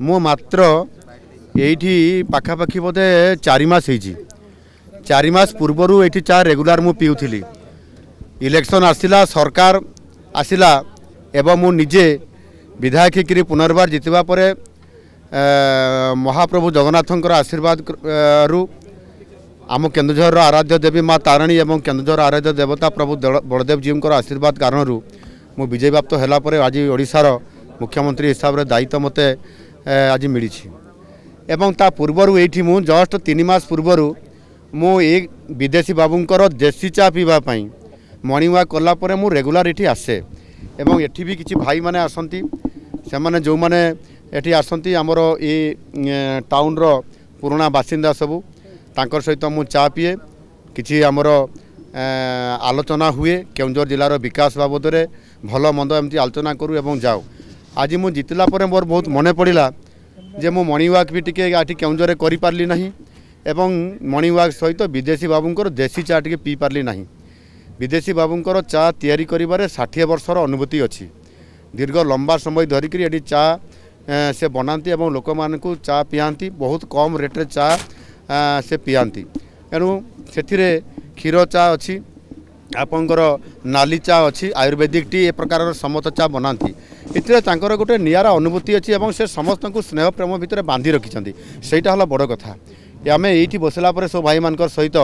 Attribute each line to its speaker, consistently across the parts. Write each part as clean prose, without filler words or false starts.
Speaker 1: मो मात्र एठी पाखापाखी बोधे 4 मास होईची 4 मास पूर्वरु एठी चा रेगुलर मु पीउथिली। इलेक्शन आसिला सरकार आसिला एवं मु निजे विधायक होकर पुनर्बार जितवा परे महाप्रभु जगन्नाथंकर आशीर्वाद रु आम केन्दुझर आराध्य देवी माँ तारिणी एवं केन्दुझर आराध्य देवता प्रभु बलदेव जी आशीर्वाद कारण मु विजय प्राप्त होला परे आज ओडिशार मुख्यमंत्री हिसाब से दायित्व मते आज मिली एवं ता पूर्वर ये मु जस्ट 3 मास पूर्वर मु एक विदेशी बाबूंकर देसी चा पीवाई मर्निंग वाक कला मु रेगुलर ये आसे एवं एठी भी किसी भाई माने आसंती से माने जो माने एठी आसंती आमर ये टाउन रो पुराना बासिंदा सबू तांकर सहित मु चा पीए किसी आमर आलोचना हुए केउंझर जिलार विकास बाबद में भल मंद एमती आलोचना करूँ एवं जाओ। आज मु जितला परे मोर बहुत मने पड़ा जे मु मर्निंग वाक भी टिके आठी केउंझर करि पारली नहीं एवं मर्निंग वाक सहित विदेशी बाबूंकर देसी चा टिके पी पारली नहीं। विदेशी बाबूंकर चा तैयारी करिबारे 60 वर्षर अनुभूति अच्छी दीर्घ लंबा समय धरिक ये चा से बनाती एवं लोक मानू चा पियांती बहुत कम रेट्रे चा से पियांती एणु से क्षीर चा अच्छी आपंकर नाली चा अच्छी आयुर्वेदिक टी ए प्रकार समस्त चा बनाती इतने तांकर गोटे नियारा अनुभूति अच्छी एवं से समस्त को स्नेह प्रेम भितर बांधि रखिंट सहीटा हला बड़ कथा। आम ये बसला सब भाई मान सहित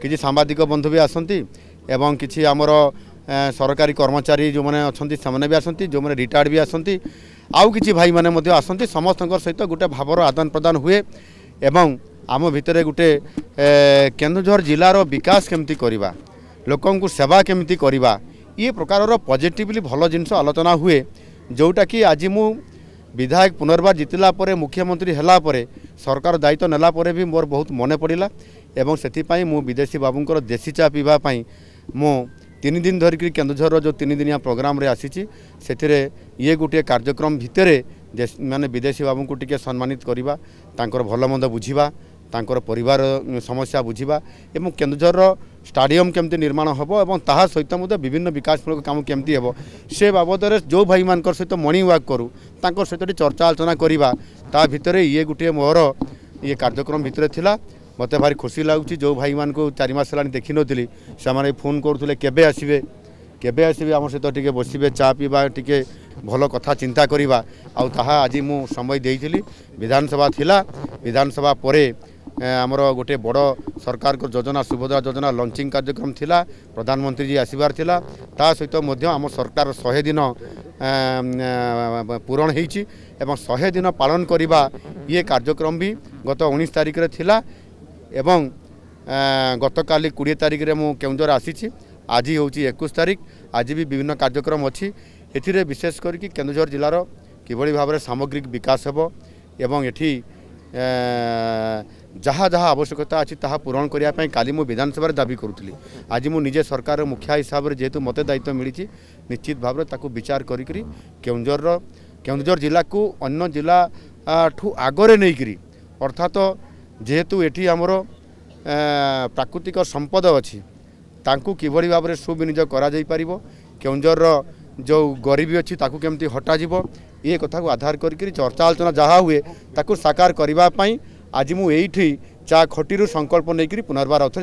Speaker 1: किसी सांबादिक बंधु भी आसती एवं किसी आमर सरकारी कर्मचारी जो मैंने अच्छा से भी आसती जो मैंने रिटायर्ड भी आसती आउ किसी भाई मैंने आसती समस्त सहित गोटे भावर आदान प्रदान हुए एवं आम भितर गोटे केन्दुझर जिलार विकास केमती करवा लोकं को सेवा केमती करवा ये प्रकार पॉजिटिवली भल जिनस आलोचना हुए जोटा कि आज मु विधायक पुनर्बार जितला परे मुख्यमंत्री हला परे सरकार दायित्व नेला परे भी मोर बहुत मने पड़ा एवं से मु विदेशी बाबूंकर देसी चा पीवाई मु 3 दिन धरिक केन्दुझर जो 3 दिनिया प्रोग्राम रे आसी से ये गोटे कार्यक्रम भितर माने विदेशी बाबू को टिके सम्मानित करवा तांकर भल मंद बुझा तांकर परिवार समस्या बुझा एवं केन्दुझर स्टाडियम केमती निर्माण हम और ता सहित विभिन्न विकासमूलक काम केमती हम से बाबद जो भाई मान सहित मर्निंग वाक करूँ तांकर सहित चर्चा आलोचना करवा ता भितर ये गोटे मोर ये कार्यक्रम भितर थिला मते भारी खुशी लगुच जो भाई मान को 4 मास है देखी नी से फोन करुले केबे आसबे आम सहित टिके बसबे चा पीवा टिके भल कथा चिंता करवा आउ ताहा आज मु समय देइथिली विधानसभा थिला विधानसभा परे आमर गोटे बड़ सरकार को योजना सुभद्रा योजना लॉन्चिंग कार्यक्रम थिला प्रधानमंत्री जी आसबार थिला ता सहित मध्य आम सरकार 100 दिन पूरण होईची एवं 100 दिन पालन करवा ये कार्यक्रम भी गत 19 तारिख रे थिला एवं गत काली 20 तारिख रे मु केउंझर आसीची आज हूँ 21 तारिख आज भी विभिन्न कार्यक्रम अच्छी एथिरे विशेष करके केन्दुझर जिलार किभली भाव में सामग्रिक विकास हेबो एवं एठी जहाँ जहाँ आवश्यकता अच्छी ताहा पूरण करने काली मु विधानसभा दाबी करुली आज मु निजे सरकार मुखिया हिसाब से जेहेतु मते दायित्व मिली निश्चित भाव में ताकू विचार करी केन्दुझर जिला को अन्य जिला ठू आगरे नहीं अर्थात जेहेतु एठी आमर प्राकृतिक संपद अच्छी तांकू किभली भाव में सुविनियोग करा जाई परिबो केन्दुझर जो गरीबी अच्छी ताकू केमती हटा जीवो ये कथा को आधार करके चर्चा आलोचना जहाँ हुए ताकू साकार करने आज मु एठी चा खटी संकल्प नहीं पुनर्बार